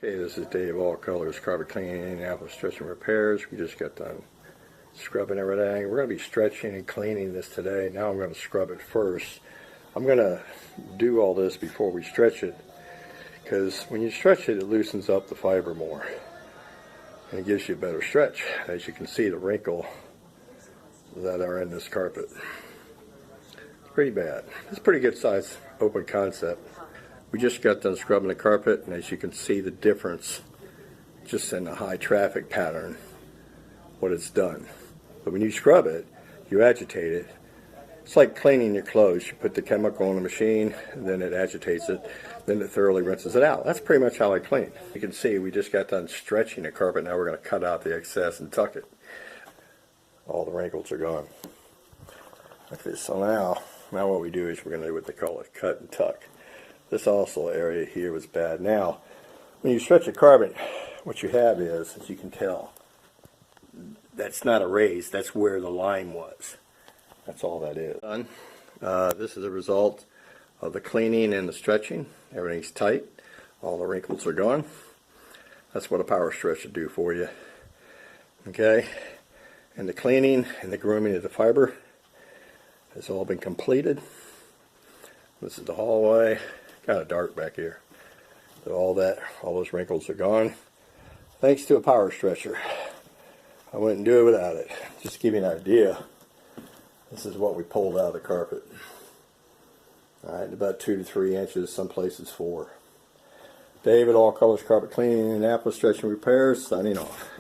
Hey, this is Dave, All Colors Carpet Cleaning, Indianapolis Stretching Repairs. We just got done scrubbing everything. We're going to be stretching and cleaning this today. Now I'm going to scrub it first. I'm going to do all this before we stretch it, because when you stretch it, it loosens up the fiber more and it gives you a better stretch. As you can see, the wrinkle that are in this carpet, it's pretty bad. It's a pretty good size open concept. We just got done scrubbing the carpet, and as you can see the difference just in the high traffic pattern, what it's done. But when you scrub it, you agitate it. It's like cleaning your clothes. You put the chemical in the machine, and then it agitates it, then it thoroughly rinses it out. That's pretty much how I clean. You can see we just got done stretching the carpet. Now we're going to cut out the excess and tuck it. All the wrinkles are gone. Okay, so now what we do is we're going to do what they call a cut and tuck. This also area here was bad. Now, when you stretch a carpet, what you have is, as you can tell, that's not a raise. That's where the line was. That's all that is. This is a result of the cleaning and the stretching. Everything's tight. All the wrinkles are gone. That's what a power stretch should do for you. Okay? And the cleaning and the grooming of the fiber has all been completed. This is the hallway. Kind of dark back here. So all those wrinkles are gone, thanks to a power stretcher. I wouldn't do it without it. Just to give you an idea, this is what we pulled out of the carpet. Alright, about 2 to 3 inches, some places 4. David, All Colors Carpet Cleaning, Indianapolis Stretching Repairs, signing off.